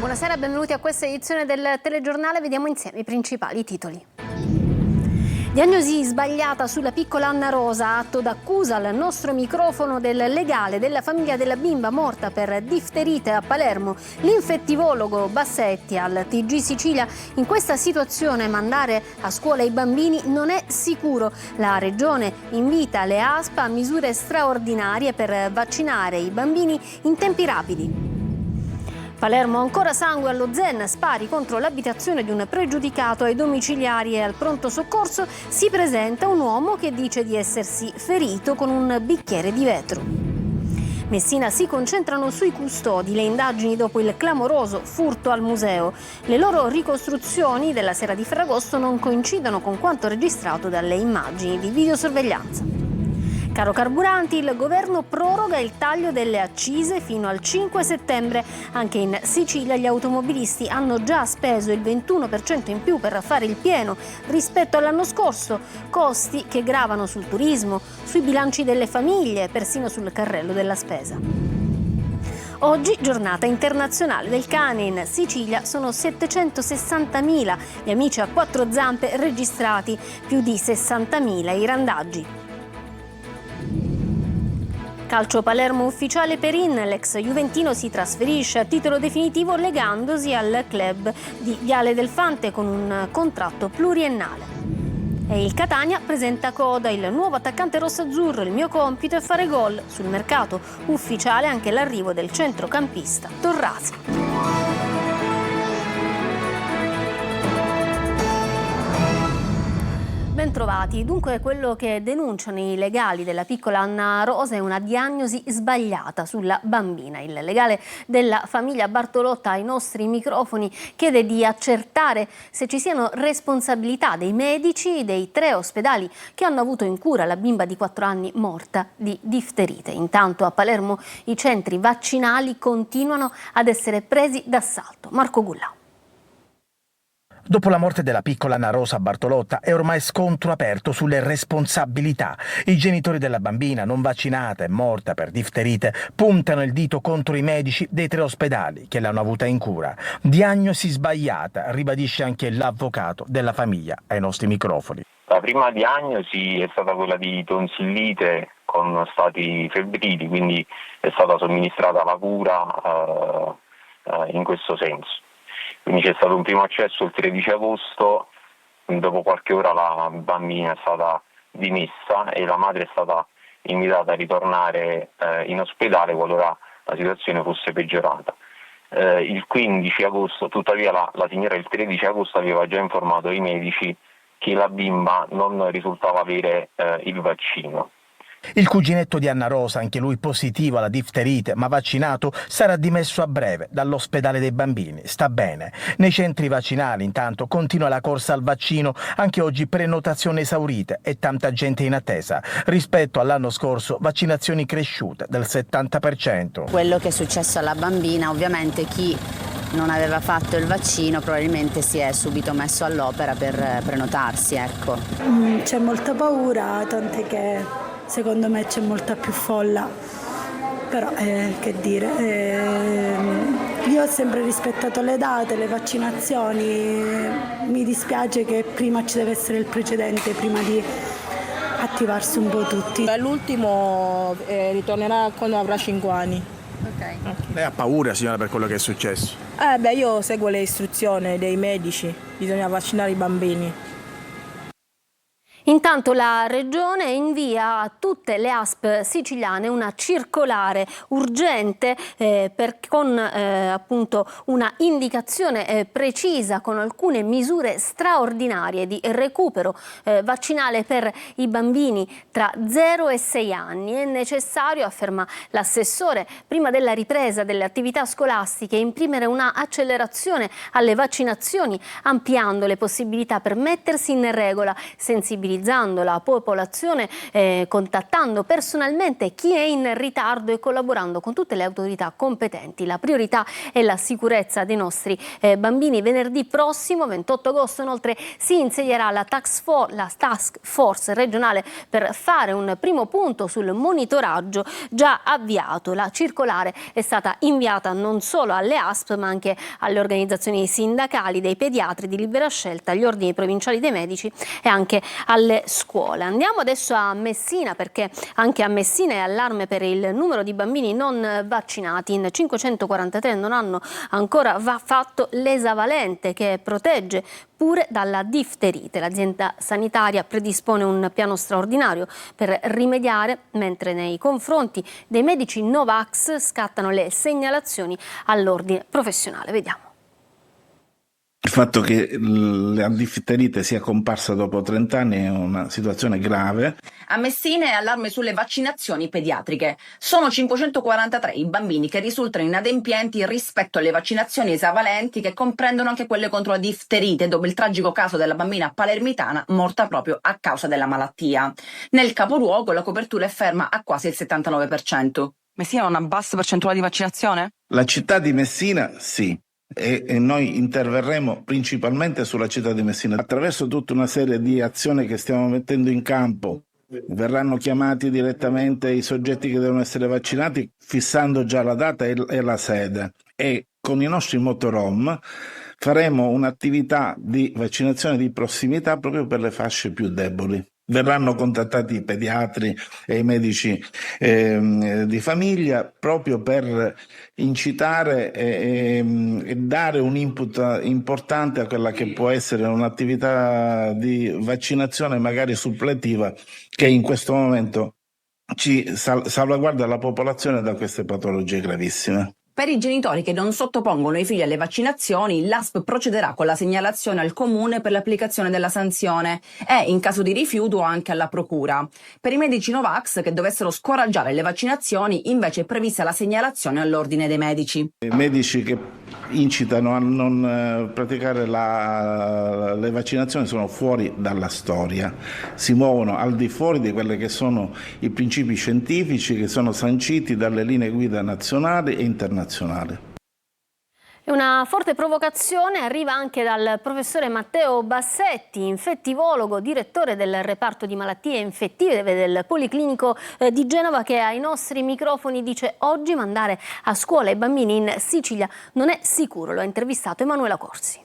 Buonasera, benvenuti a questa edizione del telegiornale. Vediamo insieme i principali titoli. Diagnosi sbagliata sulla piccola Anna Rosa, atto d'accusa al nostro microfono del legale della famiglia della bimba morta per difterite a Palermo. L'infettivologo Bassetti al TG Sicilia: in questa situazione mandare a scuola i bambini non è sicuro. La Regione invita le ASP a misure straordinarie per vaccinare i bambini in tempi rapidi. Palermo, ancora sangue allo Zen, spari contro l'abitazione di un pregiudicato. Ai domiciliari e al pronto soccorso si presenta un uomo che dice di essersi ferito con un bicchiere di vetro. Messina, si concentrano sui custodi le indagini dopo il clamoroso furto al museo. Le loro ricostruzioni della sera di Ferragosto non coincidono con quanto registrato dalle immagini di videosorveglianza. Caro carburanti, il governo proroga il taglio delle accise fino al 5 settembre. Anche in Sicilia gli automobilisti hanno già speso il 21% in più per fare il pieno rispetto all'anno scorso. Costi che gravano sul turismo, sui bilanci delle famiglie, persino sul carrello della spesa. Oggi giornata internazionale del cane. In Sicilia sono 760.000 gli amici a quattro zampe registrati, più di 60.000 i randaggi. Calcio Palermo ufficiale Perin, l'ex juventino si trasferisce a titolo definitivo legandosi al club di Viale del Fante con un contratto pluriennale. E il Catania presenta Coda, il nuovo attaccante rossazzurro. Il mio compito è fare gol. Sul mercato ufficiale anche l'arrivo del centrocampista Torrasi. Bentrovati. Dunque, quello che denunciano i legali della piccola Anna Rosa è una diagnosi sbagliata sulla bambina. Il legale della famiglia Bartolotta ai nostri microfoni chiede di accertare se ci siano responsabilità dei medici dei 3 ospedali che hanno avuto in cura la bimba di 4 anni morta di difterite. Intanto a Palermo i centri vaccinali continuano ad essere presi d'assalto. Marco Gullà. Dopo la morte della piccola Anna Rosa Bartolotta è ormai scontro aperto sulle responsabilità. I genitori della bambina non vaccinata e morta per difterite puntano il dito contro i medici dei 3 ospedali che l'hanno avuta in cura. Diagnosi sbagliata, ribadisce anche l'avvocato della famiglia ai nostri microfoni. La prima diagnosi è stata quella di tonsillite con stati febbrili, quindi è stata somministrata la cura in questo senso. Quindi c'è stato un primo accesso il 13 agosto, dopo qualche ora la bambina è stata dimessa e la madre è stata invitata a ritornare in ospedale qualora la situazione fosse peggiorata. Il 15 agosto, tuttavia la signora il 13 agosto aveva già informato i medici che la bimba non risultava avere il vaccino. Il cuginetto di Anna Rosa, anche lui positivo alla difterite ma vaccinato, sarà dimesso a breve dall'ospedale dei bambini. Sta bene. Nei centri vaccinali intanto continua la corsa al vaccino, anche oggi prenotazioni esaurite e tanta gente in attesa. Rispetto all'anno scorso vaccinazioni cresciute del 70%. Quello che è successo alla bambina, ovviamente chi non aveva fatto il vaccino probabilmente si è subito messo all'opera per prenotarsi, ecco. C'è molta paura, tant'è che secondo me c'è molta più folla, però che dire, io ho sempre rispettato le date, le vaccinazioni, mi dispiace che prima ci deve essere il precedente, prima di attivarsi un po' tutti. L'ultimo ritornerà quando avrà 5 anni. Okay. Lei ha paura, signora, per quello che è successo? Io seguo le istruzioni dei medici, bisogna vaccinare i bambini. Intanto la Regione invia a tutte le ASP siciliane una circolare urgente con appunto una indicazione precisa con alcune misure straordinarie di recupero vaccinale per i bambini tra 0 e 6 anni. È necessario, afferma l'assessore, prima della ripresa delle attività scolastiche, imprimere una accelerazione alle vaccinazioni, ampliando le possibilità per mettersi in regola, sensibilizzare sensibilizzando la popolazione, contattando personalmente chi è in ritardo e collaborando con tutte le autorità competenti. La priorità è la sicurezza dei nostri bambini. Venerdì prossimo, 28 agosto, inoltre si insedierà la task force regionale per fare un primo punto sul monitoraggio già avviato. La circolare è stata inviata non solo alle ASP ma anche alle organizzazioni sindacali dei pediatri di libera scelta, agli ordini provinciali dei medici e anche alle scuole. Andiamo adesso a Messina, perché anche a Messina è allarme per il numero di bambini non vaccinati. In 543 non hanno ancora fatto l'esavalente, che protegge pure dalla difterite. L'azienda sanitaria predispone un piano straordinario per rimediare, mentre nei confronti dei medici Novax scattano le segnalazioni all'ordine professionale. Vediamo. Il fatto che la difterite sia comparsa dopo 30 anni è una situazione grave. A Messina è allarme sulle vaccinazioni pediatriche. Sono 543 i bambini che risultano inadempienti rispetto alle vaccinazioni esavalenti, che comprendono anche quelle contro la difterite, dopo il tragico caso della bambina palermitana morta proprio a causa della malattia. Nel capoluogo la copertura è ferma a quasi il 79%. Messina ha una bassa percentuale di vaccinazione? La città di Messina sì. E noi interverremo principalmente sulla città di Messina attraverso tutta una serie di azioni che stiamo mettendo in campo. Verranno chiamati direttamente i soggetti che devono essere vaccinati, fissando già la data e la sede, e con i nostri motorhome faremo un'attività di vaccinazione di prossimità proprio per le fasce più deboli. Verranno contattati i pediatri e i medici di famiglia proprio per incitare e dare un input importante a quella che può essere un'attività di vaccinazione magari suppletiva, che in questo momento ci salvaguarda la popolazione da queste patologie gravissime. Per i genitori che non sottopongono i figli alle vaccinazioni, l'ASP procederà con la segnalazione al comune per l'applicazione della sanzione e, in caso di rifiuto, anche alla procura. Per i medici Novax che dovessero scoraggiare le vaccinazioni, invece è prevista la segnalazione all'ordine dei medici. I medici che incitano a non praticare le vaccinazioni sono fuori dalla storia, si muovono al di fuori di quelli che sono i principi scientifici che sono sanciti dalle linee guida nazionali e internazionali. Una forte provocazione arriva anche dal professore Matteo Bassetti, infettivologo, direttore del reparto di malattie infettive del Policlinico di Genova, che ai nostri microfoni dice: oggi mandare a scuola i bambini in Sicilia non è sicuro. Lo ha intervistato Emanuela Corsi.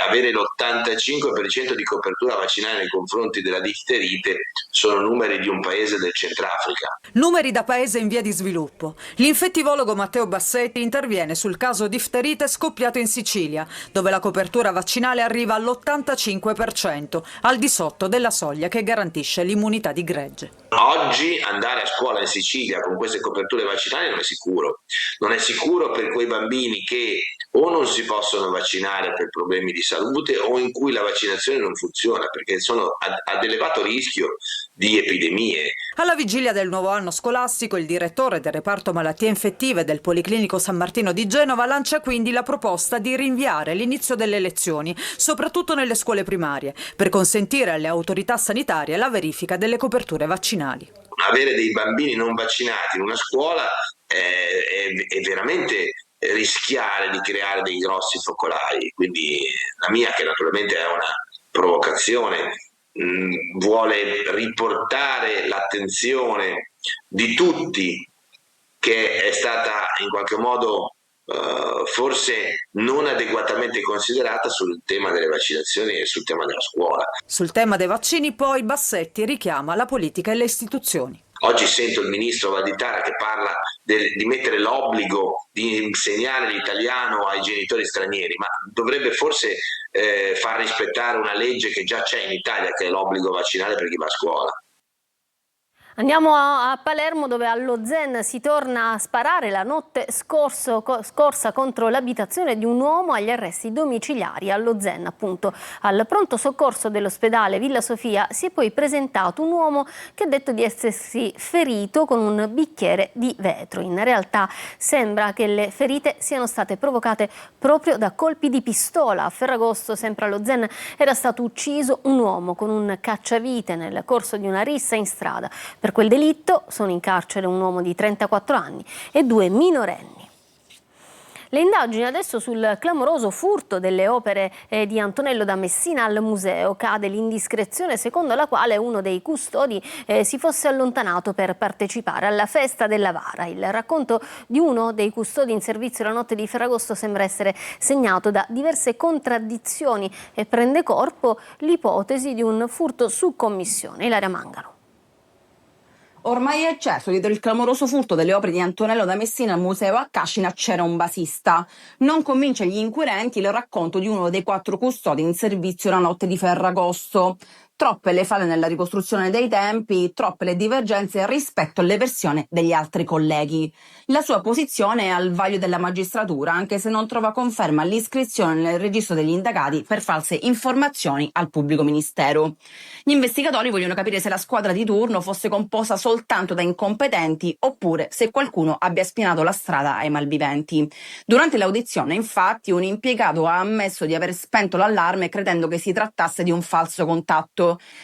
Avere l'85% di copertura vaccinale nei confronti della difterite sono numeri di un paese del Centrafrica. Numeri da paese in via di sviluppo. L'infettivologo Matteo Bassetti interviene sul caso difterite scoppiato in Sicilia, dove la copertura vaccinale arriva all'85%, al di sotto della soglia che garantisce l'immunità di gregge. Oggi andare a scuola in Sicilia con queste coperture vaccinali non è sicuro. Non è sicuro per quei bambini che o non si possono vaccinare per problemi di salute o in cui la vaccinazione non funziona, perché sono ad elevato rischio di epidemie. Alla vigilia del nuovo anno scolastico, il direttore del reparto malattie infettive del Policlinico San Martino di Genova lancia quindi la proposta di rinviare l'inizio delle lezioni, soprattutto nelle scuole primarie, per consentire alle autorità sanitarie la verifica delle coperture vaccinali. Avere dei bambini non vaccinati in una scuola è veramente rischiare di creare dei grossi focolai, quindi la mia, che naturalmente è una provocazione, vuole riportare l'attenzione di tutti, che è stata in qualche modo forse non adeguatamente considerata sul tema delle vaccinazioni e sul tema della scuola. Sul tema dei vaccini poi Bassetti richiama la politica e le istituzioni. Oggi sento il ministro Valditara che parla di mettere l'obbligo di insegnare l'italiano ai genitori stranieri, ma dovrebbe forse far rispettare una legge che già c'è in Italia, che è l'obbligo vaccinale per chi va a scuola. Andiamo a Palermo, dove allo Zen si torna a sparare la notte scorsa contro l'abitazione di un uomo agli arresti domiciliari. Allo Zen, appunto, al pronto soccorso dell'ospedale Villa Sofia si è poi presentato un uomo che ha detto di essersi ferito con un bicchiere di vetro. In realtà sembra che le ferite siano state provocate proprio da colpi di pistola. A Ferragosto, sempre allo Zen, era stato ucciso un uomo con un cacciavite nel corso di una rissa in strada. Per quel delitto sono in carcere un uomo di 34 anni e 2 minorenni. Le indagini adesso sul clamoroso furto delle opere di Antonello da Messina al museo. Cade l'indiscrezione secondo la quale uno dei custodi si fosse allontanato per partecipare alla festa della Vara. Il racconto di uno dei custodi in servizio la notte di Ferragosto sembra essere segnato da diverse contraddizioni e prende corpo l'ipotesi di un furto su commissione. Ilaria Mangano. Ormai è certo, dietro il clamoroso furto delle opere di Antonello da Messina al museo a Cascina c'era un basista. Non convince gli inquirenti il racconto di uno dei 4 custodi in servizio la notte di Ferragosto. Troppe le falle nella ricostruzione dei tempi, troppe le divergenze rispetto alle versioni degli altri colleghi. La sua posizione è al vaglio della magistratura, anche se non trova conferma all'iscrizione nel registro degli indagati per false informazioni al pubblico ministero. Gli investigatori vogliono capire se la squadra di turno fosse composta soltanto da incompetenti oppure se qualcuno abbia spianato la strada ai malviventi. Durante l'audizione, infatti, un impiegato ha ammesso di aver spento l'allarme credendo che si trattasse di un falso contatto.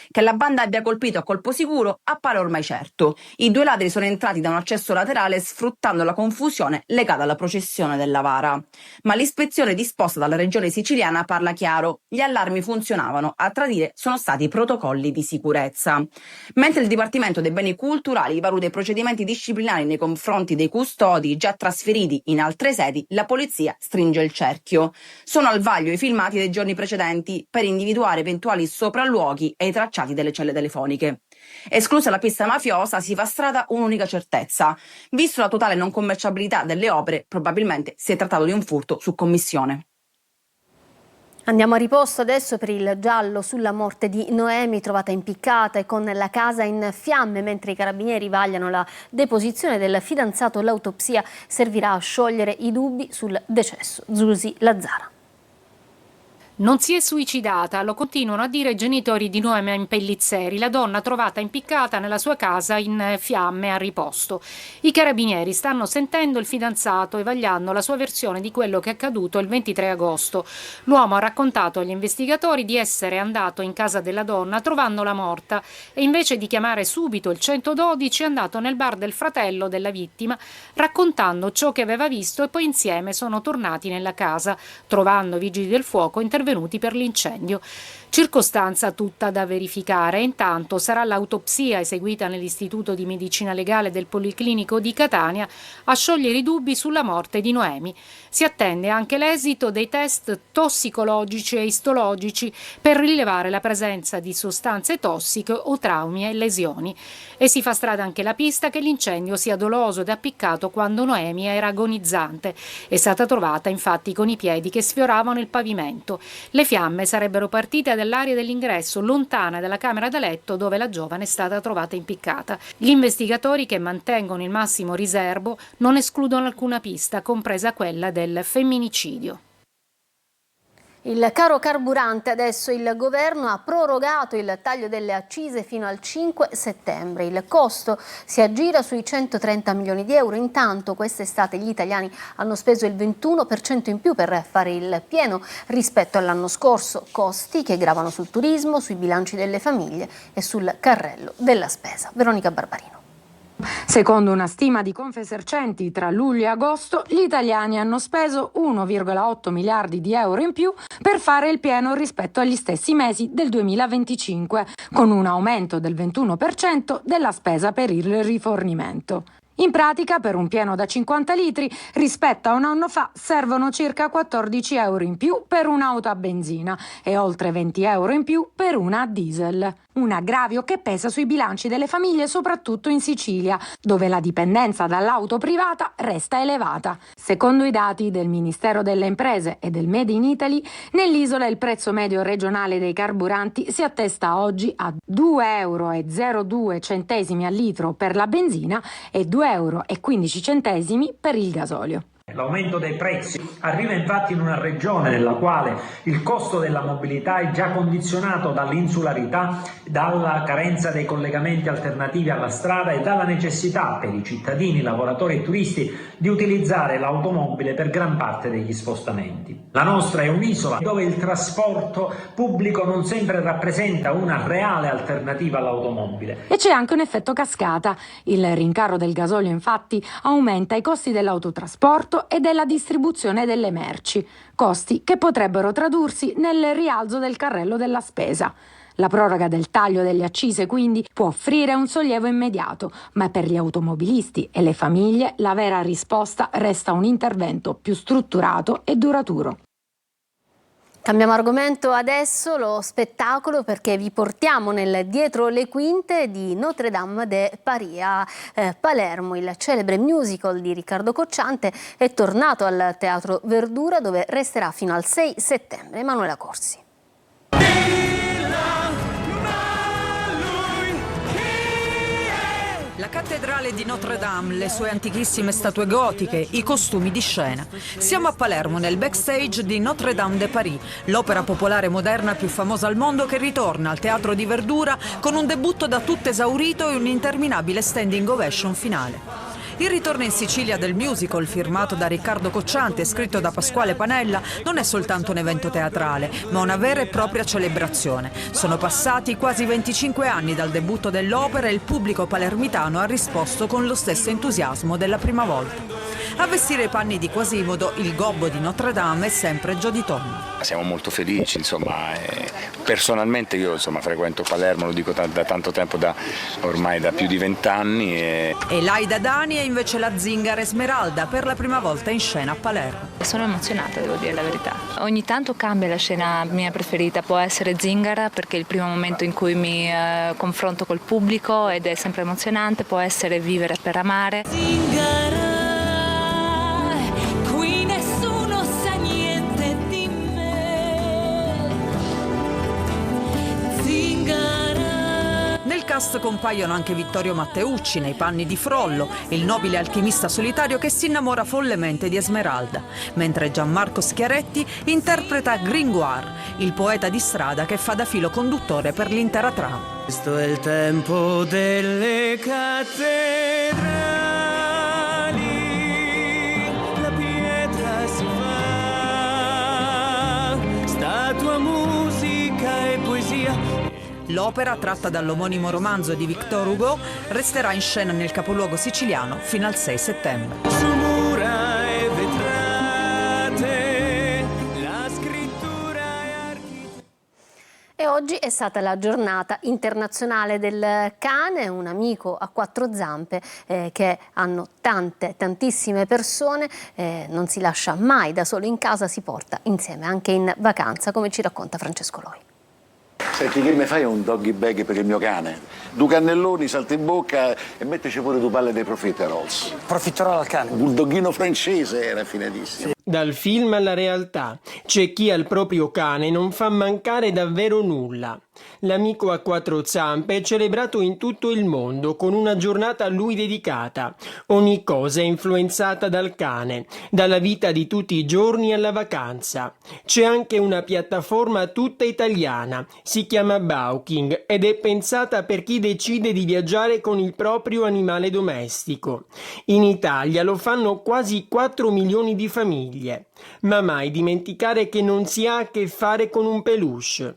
Che la banda abbia colpito a colpo sicuro appare ormai certo. I 2 ladri sono entrati da un accesso laterale sfruttando la confusione legata alla processione della Vara. Ma l'ispezione disposta dalla regione siciliana parla chiaro. Gli allarmi funzionavano, a tradire sono stati i protocolli di sicurezza. Mentre il Dipartimento dei Beni Culturali valuta i procedimenti disciplinari nei confronti dei custodi già trasferiti in altre sedi, la polizia stringe il cerchio. Sono al vaglio i filmati dei giorni precedenti per individuare eventuali sopralluoghi e i tracciati delle celle telefoniche. Esclusa la pista mafiosa, si fa strada un'unica certezza. Visto la totale non commerciabilità delle opere, probabilmente si è trattato di un furto su commissione. Andiamo a riposto adesso per il giallo sulla morte di Noemi, trovata impiccata e con la casa in fiamme. Mentre i carabinieri vagliano la deposizione del fidanzato, l'autopsia servirà a sciogliere i dubbi sul decesso. Zusi Lazzara. Non si è suicidata, lo continuano a dire i genitori di Noemi Pellizzeri, la donna trovata impiccata nella sua casa in fiamme a riposto. I carabinieri stanno sentendo il fidanzato e vagliando la sua versione di quello che è accaduto il 23 agosto. L'uomo ha raccontato agli investigatori di essere andato in casa della donna trovandola morta e invece di chiamare subito il 112 è andato nel bar del fratello della vittima raccontando ciò che aveva visto e poi insieme sono tornati nella casa, trovando vigili del fuoco intervenuti per l'incendio. Circostanza tutta da verificare. Intanto sarà l'autopsia eseguita nell'Istituto di Medicina Legale del Policlinico di Catania a sciogliere i dubbi sulla morte di Noemi. Si attende anche l'esito dei test tossicologici e istologici per rilevare la presenza di sostanze tossiche o traumi e lesioni. E si fa strada anche la pista che l'incendio sia doloso ed appiccato quando Noemi era agonizzante. È stata trovata infatti con i piedi che sfioravano il pavimento. Le fiamme sarebbero partite dall'area dell'ingresso, lontana dalla camera da letto dove la giovane è stata trovata impiccata. Gli investigatori, che mantengono il massimo riservo, non escludono alcuna pista, compresa quella del femminicidio. Il caro carburante, adesso il governo ha prorogato il taglio delle accise fino al 5 settembre. Il costo si aggira sui 130 milioni di euro. Intanto quest'estate gli italiani hanno speso il 21% in più per fare il pieno rispetto all'anno scorso. Costi che gravano sul turismo, sui bilanci delle famiglie e sul carrello della spesa. Veronica Barbarino. Secondo una stima di Confesercenti, tra luglio e agosto gli italiani hanno speso 1,8 miliardi di euro in più per fare il pieno rispetto agli stessi mesi del 2025, con un aumento del 21% della spesa per il rifornimento. In pratica, per un pieno da 50 litri, rispetto a un anno fa, servono circa 14 euro in più per un'auto a benzina e oltre 20 euro in più per una a diesel. Un aggravio che pesa sui bilanci delle famiglie, soprattutto in Sicilia, dove la dipendenza dall'auto privata resta elevata. Secondo i dati del Ministero delle Imprese e del Made in Italy, nell'isola il prezzo medio regionale dei carburanti si attesta oggi a 2,02 euro al litro per la benzina e 2,15 euro per il gasolio. L'aumento dei prezzi arriva infatti in una regione nella quale il costo della mobilità è già condizionato dall'insularità, dalla carenza dei collegamenti alternativi alla strada e dalla necessità per i cittadini, lavoratori e turisti di utilizzare l'automobile per gran parte degli spostamenti. La nostra è un'isola dove il trasporto pubblico non sempre rappresenta una reale alternativa all'automobile. E c'è anche un effetto cascata. Il rincaro del gasolio infatti aumenta i costi dell'autotrasporto e della distribuzione delle merci, costi che potrebbero tradursi nel rialzo del carrello della spesa. La proroga del taglio delle accise quindi può offrire un sollievo immediato, ma per gli automobilisti e le famiglie la vera risposta resta un intervento più strutturato e duraturo. Cambiamo argomento adesso, lo spettacolo, perché vi portiamo nel dietro le quinte di Notre Dame de Paris a Palermo. Il celebre musical di Riccardo Cocciante è tornato al Teatro Verdura, dove resterà fino al 6 settembre. Emanuela Corsi. La cattedrale di Notre Dame, le sue antichissime statue gotiche, i costumi di scena. Siamo a Palermo, nel backstage di Notre Dame de Paris, l'opera popolare moderna più famosa al mondo che ritorna al Teatro di Verdura con un debutto da tutto esaurito e un interminabile standing ovation finale. Il ritorno in Sicilia del musical, firmato da Riccardo Cocciante e scritto da Pasquale Panella, non è soltanto un evento teatrale, ma una vera e propria celebrazione. Sono passati quasi 25 anni dal debutto dell'opera e il pubblico palermitano ha risposto con lo stesso entusiasmo della prima volta. A vestire i panni di Quasimodo, il gobbo di Notre Dame è sempre Jody Tonno. Siamo molto felici, insomma, personalmente io frequento Palermo, lo dico da tanto tempo, ormai da più di 20 anni. E Laida Dani è invece la zingara Esmeralda, per la prima volta in scena a Palermo. Sono emozionata, devo dire la verità. Ogni tanto cambia la scena mia preferita, può essere Zingara perché è il primo momento in cui mi confronto col pubblico ed è sempre emozionante, può essere Vivere per amare. Zingara, qui nessuno sa niente di me. Zingara. Nel cast compaiono anche Vittorio Matteucci nei panni di Frollo, il nobile alchimista solitario che si innamora follemente di Esmeralda, mentre Gianmarco Schiaretti interpreta Gringoire, il poeta di strada che fa da filo conduttore per l'intera trama. Questo è il tempo delle cattedrali, la pietra si fa, statua, musica e poesia. L'opera, tratta dall'omonimo romanzo di Victor Hugo, resterà in scena nel capoluogo siciliano fino al 6 settembre. Su mura e vetrate, la scrittura è architettura. E oggi è stata la giornata internazionale del cane, un amico a quattro zampe che hanno tantissime persone, non si lascia mai da solo in casa, si porta insieme anche in vacanza, come ci racconta Francesco Loi. Senti, che mi fai un doggy bag per il mio cane? Due cannelloni, salta in bocca e metteci pure due palle dei profiteroles. Profiterol al cane. Un bulldoghino francese, era affinatissimo. Dal film alla realtà, c'è chi al proprio cane non fa mancare davvero nulla. L'amico a quattro zampe è celebrato in tutto il mondo con una giornata a lui dedicata. Ogni cosa è influenzata dal cane, dalla vita di tutti i giorni alla vacanza. C'è anche una piattaforma tutta italiana, si chiama Bauking ed è pensata per chi decide di viaggiare con il proprio animale domestico. In Italia lo fanno quasi 4 milioni di famiglie. Ma mai dimenticare che non si ha a che fare con un peluche.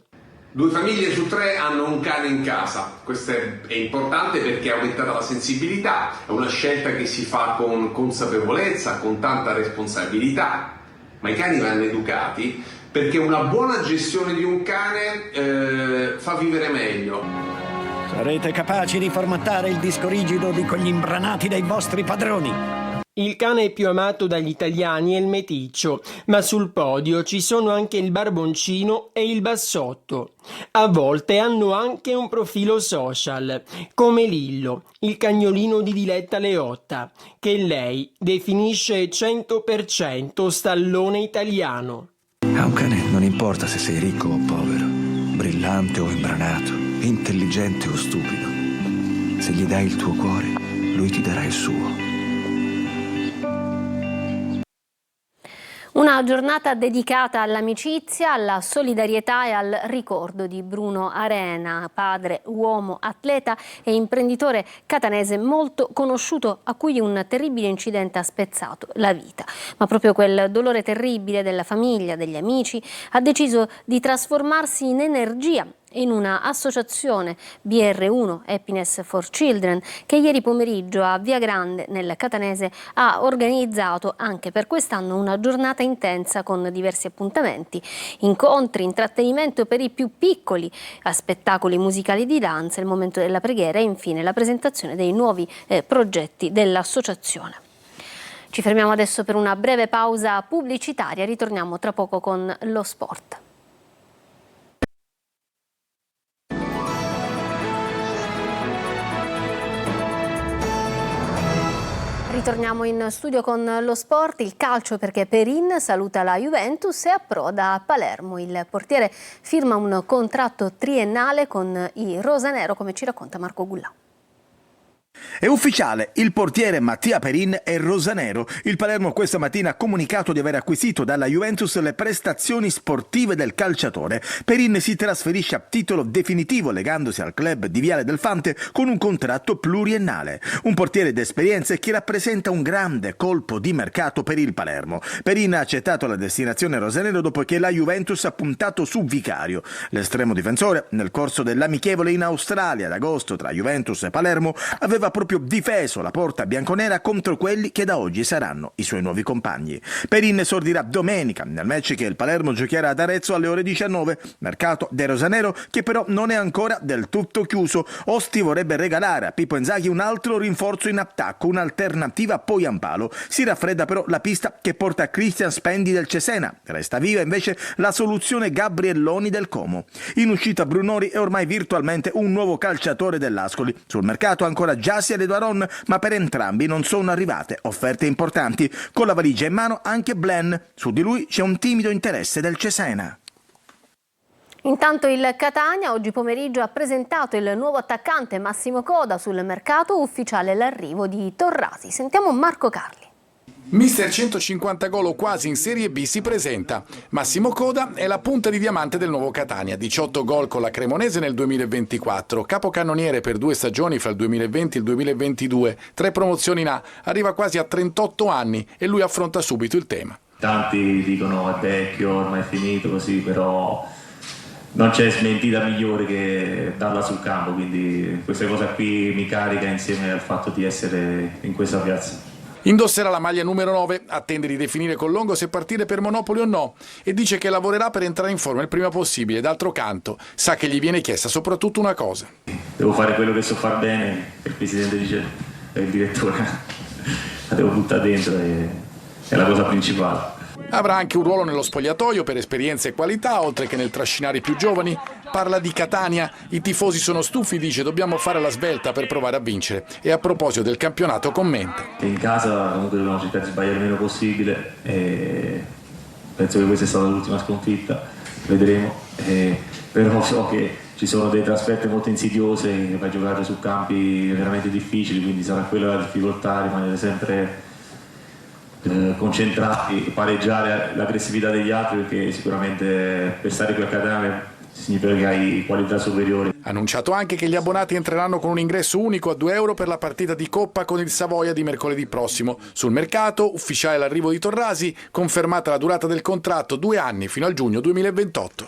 2 famiglie su 3 hanno un cane in casa, questo è importante perché è aumentata la sensibilità, è una scelta che si fa con consapevolezza, con tanta responsabilità, ma i cani vanno educati perché una buona gestione di un cane fa vivere meglio. Sarete capaci di formattare il disco rigido di quegli imbranati dei vostri padroni? Il cane più amato dagli italiani è il meticcio, ma sul podio ci sono anche il barboncino e il bassotto. A volte hanno anche un profilo social, come Lillo, il cagnolino di Diletta Leotta, che lei definisce 100% stallone italiano. A un cane non importa se sei ricco o povero, brillante o imbranato, intelligente o stupido. Se gli dai il tuo cuore, lui ti darà il suo. Una giornata dedicata all'amicizia, alla solidarietà e al ricordo di Bruno Arena, padre, uomo, atleta e imprenditore catanese molto conosciuto, a cui un terribile incidente ha spezzato la vita. Ma proprio quel dolore terribile della famiglia, degli amici, ha deciso di trasformarsi in energia in una associazione BR1 Happiness for Children che ieri pomeriggio a Via Grande nel Catanese ha organizzato anche per quest'anno una giornata intensa con diversi appuntamenti, incontri, intrattenimento per i più piccoli, spettacoli musicali di danza, il momento della preghiera e infine la presentazione dei nuovi progetti dell'associazione. Ci fermiamo adesso per una breve pausa pubblicitaria, ritorniamo tra poco con lo sport. Ritorniamo in studio con lo sport, il calcio, perché Perin saluta la Juventus e approda a Palermo. Il portiere firma un contratto triennale con i rosanero, come ci racconta Marco Gullà. È ufficiale, il portiere Mattia Perin è rosanero. Il Palermo questa mattina ha comunicato di aver acquisito dalla Juventus le prestazioni sportive del calciatore. Perin si trasferisce a titolo definitivo legandosi al club di Viale del Fante con un contratto pluriennale. Un portiere d'esperienza che rappresenta un grande colpo di mercato per il Palermo. Perin ha accettato la destinazione rosanero dopo che la Juventus ha puntato su Vicario. L'estremo difensore, nel corso dell'amichevole in Australia ad agosto tra Juventus e Palermo, aveva proprio difeso la porta bianconera contro quelli che da oggi saranno i suoi nuovi compagni. Perin esordirà domenica nel match che il Palermo giocherà ad Arezzo alle ore 19, mercato dei rosanero che però non è ancora del tutto chiuso. Osti vorrebbe regalare a Pippo Inzaghi un altro rinforzo in attacco, un'alternativa a Poyampalo. Si raffredda però la pista che porta a Christian Spendi del Cesena. Resta viva invece la soluzione Gabrielloni del Como. In uscita Brunori è ormai virtualmente un nuovo calciatore dell'Ascoli. Sul mercato ancora Giassi e Duaron, ma per entrambi non sono arrivate offerte importanti. Con la valigia in mano anche Blen. Su di lui c'è un timido interesse del Cesena. Intanto il Catania oggi pomeriggio ha presentato il nuovo attaccante Massimo Coda. Sul mercato ufficiale l'arrivo di Torrasi. Sentiamo Marco Carli. Mister 150 gol o quasi in Serie B si presenta. Massimo Coda è la punta di diamante del nuovo Catania, 18 gol con la Cremonese nel 2024, capocannoniere per 2 stagioni fra il 2020 e il 2022, 3 promozioni in A, arriva quasi a 38 anni e lui affronta subito il tema. Tanti dicono è vecchio, ormai è finito così, però non c'è smentita migliore che darla sul campo, quindi questa cosa qui mi carica insieme al fatto di essere in questa piazza. Indosserà la maglia numero 9, attende di definire con Longo se partire per Monopoli o no e dice che lavorerà per entrare in forma il prima possibile. D'altro canto sa che gli viene chiesta soprattutto una cosa. Devo fare quello che so far bene, il presidente dice, il direttore la devo buttare dentro e è la cosa principale. Avrà anche un ruolo nello spogliatoio per esperienza e qualità, oltre che nel trascinare i più giovani. Parla di Catania, i tifosi sono stufi, dice dobbiamo fare la svelta per provare a vincere. E a proposito del campionato commenta. In casa comunque dobbiamo cercare di sbagliare il meno possibile e penso che questa è stata l'ultima sconfitta, vedremo. Però so che ci sono delle trasferte molto insidiose che vai a giocare su campi veramente difficili, quindi sarà quella la difficoltà, rimanere sempre concentrati, pareggiare l'aggressività degli altri, perché sicuramente per stare qui a Catania significa che hai qualità superiori. Annunciato anche che gli abbonati entreranno con un ingresso unico a €2 per la partita di Coppa con il Savoia di mercoledì prossimo. Sul mercato, ufficiale l'arrivo di Torrasi, confermata la durata del contratto, 2 anni fino al giugno 2028.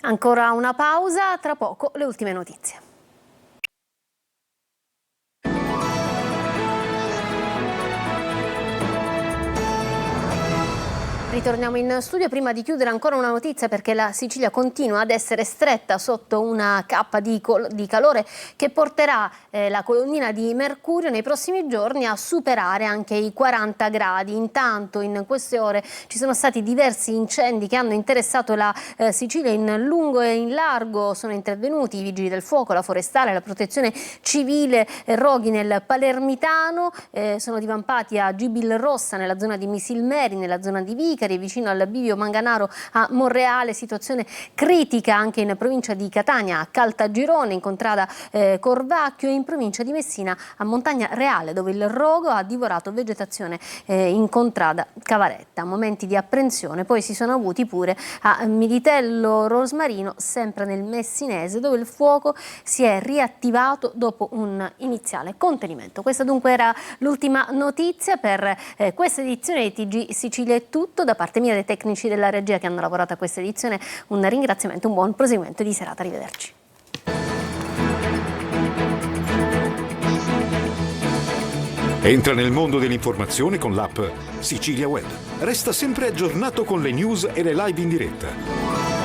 Ancora una pausa, tra poco le ultime notizie. Ritorniamo in studio. Prima di chiudere ancora una notizia, perché la Sicilia continua ad essere stretta sotto una cappa di calore che porterà la colonnina di mercurio nei prossimi giorni a superare anche i 40 gradi. Intanto in queste ore ci sono stati diversi incendi che hanno interessato la Sicilia in lungo e in largo. Sono intervenuti i vigili del fuoco, la forestale, la protezione civile, roghi nel Palermitano, sono divampati a Gibil Rossa nella zona di Misilmeri, nella zona di Vicari, vicino al bivio Manganaro a Monreale. Situazione critica anche in provincia di Catania, a Caltagirone, in contrada Corvacchio, e in provincia di Messina a Montagna Reale, dove il rogo ha divorato vegetazione in contrada Cavaretta. Momenti di apprensione poi si sono avuti pure a Militello Rosmarino, sempre nel Messinese, dove il fuoco si è riattivato dopo un iniziale contenimento. Questa dunque era l'ultima notizia. Per questa edizione di TG Sicilia è tutto. Da parte mia, dei tecnici della regia che hanno lavorato a questa edizione, un ringraziamento, un buon proseguimento di serata. Arrivederci. Entra nel mondo dell'informazione con l'app Sicilia Web. Resta sempre aggiornato con le news e le live in diretta.